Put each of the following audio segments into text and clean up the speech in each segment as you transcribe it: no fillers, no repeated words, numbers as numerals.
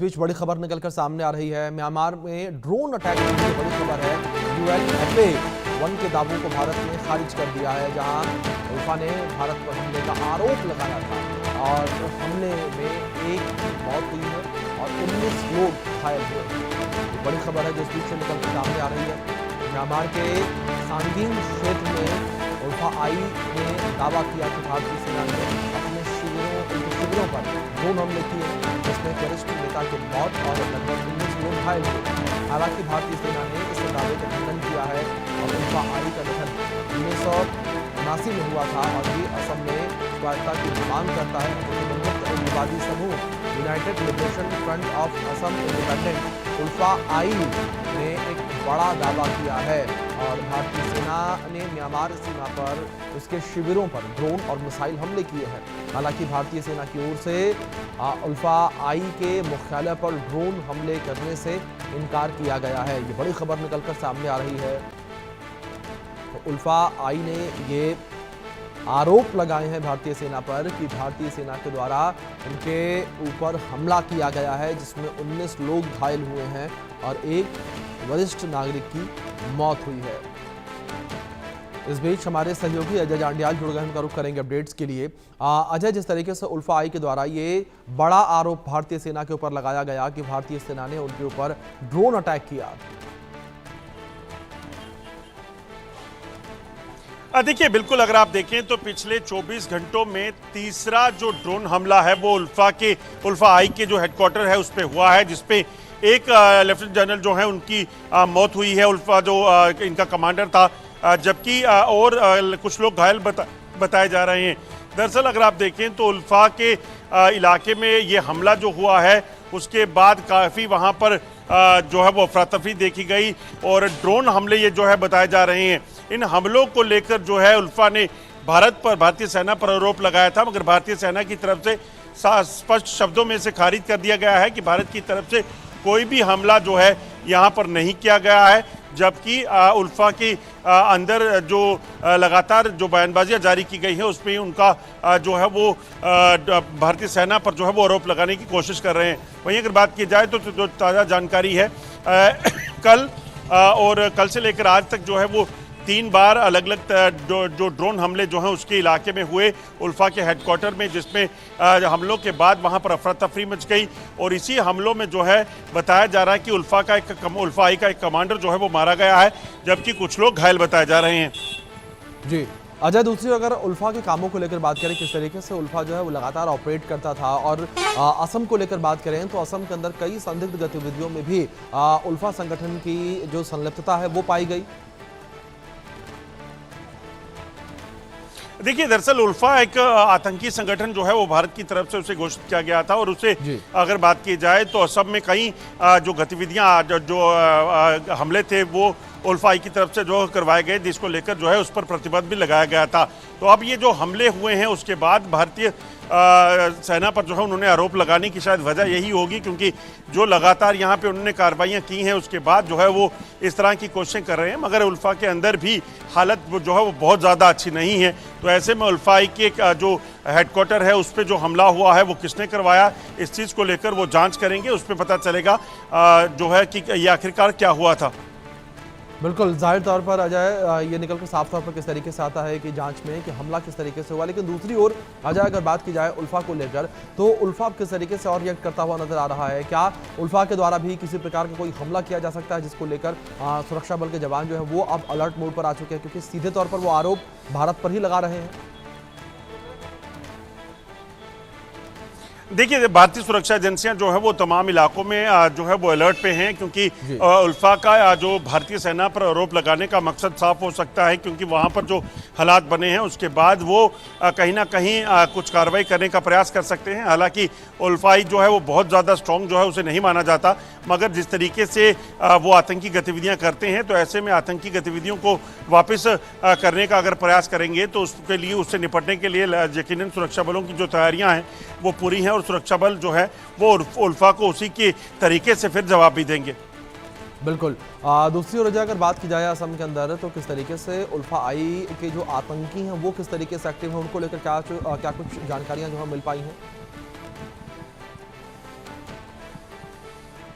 बीच बड़ी खबर निकलकर सामने आ रही है। म्यांमार में ड्रोन अटैक की बड़ी खबर है। UNFA-1 के दावों को भारत ने खारिज कर दिया है, जहां उल्फा ने भारत पर हमले का आरोप लगाया था और हमले में एक की मौत हुई है और 19 लोग घायल हुए। बड़ी खबर है जो इस बीच से निकलकर सामने आ रही है। म्यांमार के सांगिंग क्षेत्र में उल्फा आई ने दावा किया कि भारतीय सेना ने अपने शिविरों पर ड्रोन हमले किए, जिसमें वरिष्ठ नेता की मौत और लगभग 19 लोग घायल हुए। हालांकि भारतीय सेना ने इस दावे का खंडन किया है और उल्फा आई का गठन 1979 में हुआ था और ये असम में स्वायत्तता की मांग करता है। प्रतिबंधित उग्रवादी समूह United Liberation Front of Assam independent ULFA I ने एक बड़ा दावा किया है और भारतीय सेना ने म्यांमार सीमा पर उसके शिविरों पर ड्रोन और मिसाइल हमले किए हैं। हालांकि भारतीय सेना की ओर से उल्फा आई के मुख्यालय पर ड्रोन हमले करने से इनकार किया गया है। ये बड़ी खबर निकलकर सामने आ रही है। तो उल्फा आई ने ये आरोप लगाए हैं भारतीय सेना पर कि भारतीय सेना के द्वारा उनके ऊपर हमला किया गया है, जिसमें 19 लोग घायल हुए हैं और एक वरिष्ठ नागरिक की मौत हुई है। इस बीच हमारे सहयोगी अजय जांडियाल जुड़ गए, उनका रुख करेंगे अपडेट्स के लिए। अजय, जिस तरीके से उल्फा आई के द्वारा ये बड़ा आरोप भारतीय सेना के ऊपर लगाया गया कि भारतीय सेना ने उनके ऊपर ड्रोन अटैक किया। देखिए, बिल्कुल अगर आप देखें तो पिछले 24 घंटों में तीसरा जो ड्रोन हमला है वो उल्फा आई के जो हेडक्वार्टर है उस पे हुआ है, जिसपे एक लेफ्टिनेंट जनरल जो है उनकी मौत हुई है। उल्फा जो इनका कमांडर था, जबकि और कुछ लोग घायल बताए जा रहे हैं। दरअसल अगर आप देखें तो उल्फा के इलाके में ये हमला जो हुआ है उसके बाद काफ़ी वहाँ पर जो है वो अफरा तफरी देखी गई और ड्रोन हमले ये जो है बताए जा रहे हैं। इन हमलों को लेकर जो है उल्फा ने भारतीय सेना पर आरोप लगाया था, मगर भारतीय सेना की तरफ से स्पष्ट शब्दों में से खारिज कर दिया गया है कि भारत की तरफ से कोई भी हमला जो है यहाँ पर नहीं किया गया है। जबकि उल्फा के अंदर जो लगातार जो बयानबाजियां जारी की गई है उसमें उनका जो है वो भारतीय सेना पर जो है वो आरोप लगाने की कोशिश कर रहे हैं। वहीं अगर बात की जाए तो जो ताज़ा जानकारी है, कल और कल से लेकर आज तक जो है वो 3 बार अलग अलग जो ड्रोन हमले जो हैं उसके इलाके में हुए, उल्फा के हेडक्वार्टर में, जिसमें हमलों के बाद वहां पर अफरा तफरी मच गई और इसी हमलों में जो है बताया जा रहा है कि उल्फा आई का एक कमांडर जो है वो मारा गया है, जबकि कुछ लोग घायल बताए जा रहे हैं। जी अजय, दूसरी अगर उल्फा के कामों को लेकर बात करें, किस तरीके से उल्फा जो है वो लगातार ऑपरेट करता था, और असम को लेकर बात करें तो असम के अंदर कई संदिग्ध गतिविधियों में भी उल्फा संगठन की जो संलिप्तता है वो पाई गई। देखिए, दरअसल उल्फा एक आतंकी संगठन जो है वो भारत की तरफ से उसे घोषित किया गया था और उसे अगर बात की जाए तो असम में कई जो गतिविधियां जो हमले थे वो उल्फा आई की तरफ से जो करवाए गए, जिसको लेकर जो है उस पर प्रतिबंध भी लगाया गया था। तो अब ये जो हमले हुए हैं उसके बाद भारतीय सेना पर जो है उन्होंने आरोप लगाने की शायद वजह यही होगी, क्योंकि जो लगातार यहाँ पे उन्होंने कार्रवाइयाँ की हैं उसके बाद जो है वो इस तरह की कोशिशें कर रहे हैं, मगर उल्फा के अंदर भी हालत जो है वो बहुत ज़्यादा अच्छी नहीं है। तो ऐसे में उल्फा आई के जो हेडक्वार्टर है उस पर जो हमला हुआ है वो किसने करवाया, इस चीज़ को लेकर वो जाँच करेंगे, उस पर पता चलेगा जो है कि ये आखिरकार क्या हुआ था। बिल्कुल, जाहिर तौर पर अजय ये निकल कर साफ तौर पर किस तरीके से आता है कि जांच में कि हमला किस तरीके से हुआ। लेकिन दूसरी ओर अजय अगर बात की जाए उल्फा को लेकर, तो उल्फा किस तरीके से और रिएक्ट करता हुआ नजर आ रहा है? क्या उल्फा के द्वारा भी किसी प्रकार का कोई हमला किया जा सकता है, जिसको लेकर सुरक्षा बल के जवान जो है वो अब अलर्ट मोड पर आ चुके हैं, क्योंकि सीधे तौर पर वो आरोप भारत पर ही लगा रहे हैं? देखिए, भारतीय सुरक्षा एजेंसियां जो है वो तमाम इलाकों में जो है वो अलर्ट पे हैं, क्योंकि उल्फा का जो भारतीय सेना पर आरोप लगाने का मकसद साफ हो सकता है, क्योंकि वहां पर जो हालात बने हैं उसके बाद वो कहीं ना कहीं कुछ कार्रवाई करने का प्रयास कर सकते हैं। हालांकि उल्फा आई जो है वो बहुत ज़्यादा स्ट्रॉन्ग जो है उसे नहीं माना जाता, मगर जिस तरीके से वो आतंकी गतिविधियाँ करते हैं तो ऐसे में आतंकी गतिविधियों को वापस करने का अगर प्रयास करेंगे तो उसके लिए, उससे निपटने के लिए यकीनन सुरक्षा बलों की जो तैयारियाँ हैं वो पूरी हैं और सुरक्षा बल जो है वो उल्फा को उसी के तरीके से फिर जवाब भी देंगे। बिल्कुल। दूसरी ओर अगर बात की जाए असम के अंदर, तो किस तरीके से उल्फा आई के जो आतंकी हैं वो किस तरीके से एक्टिव हैं, उनको लेकर क्या कुछ जानकारियां जो है मिल पाई हैं?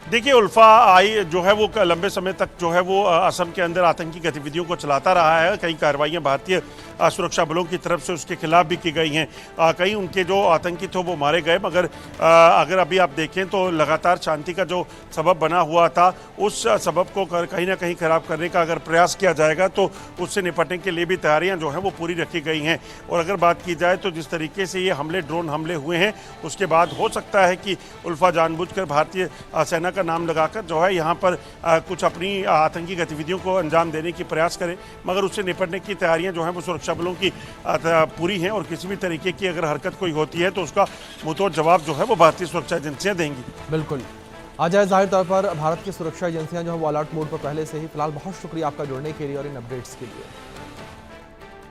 देखिए उल्फा आई जो है वो लंबे समय तक जो है वो असम के अंदर आतंकी गतिविधियों को चलाता रहा है। कई कार्रवाइयां भारतीय सुरक्षा बलों की तरफ से उसके खिलाफ भी की गई हैं। कई उनके जो आतंकी थे वो मारे गए, मगर अगर अभी आप देखें तो लगातार शांति का जो सबब बना हुआ था उस सबब को कहीं ना कहीं खराब करने का अगर प्रयास किया जाएगा तो उससे निपटने के लिए भी तैयारियां जो हैं वो पूरी रखी गई हैं। और अगर बात की जाए तो जिस तरीके से ये हमले ड्रोन हमले हुए हैं उसके बाद हो सकता है कि उल्फा जानबूझकर भारतीय सेना का नाम लगाकर जो है यहाँ पर कुछ अपनी आतंकी गतिविधियों को अंजाम देने की प्रयास करें, मगर उससे निपटने की तैयारियां जो हैं वो सुरक्षा बलों की पूरी हैं। और किसी भी तरीके की अगर हरकत कोई होती है तो उसका मुंहतोड़ जवाब जो है वो भारतीय सुरक्षा एजेंसियां देंगी। बिल्कुल अजय, जाहिर तौर पर भारत की सुरक्षा एजेंसियां जो है वो अलर्ट मोड पर पहले से ही। फिलहाल बहुत शुक्रिया आपका जुड़ने के लिए और इन अपडेट्स के लिए।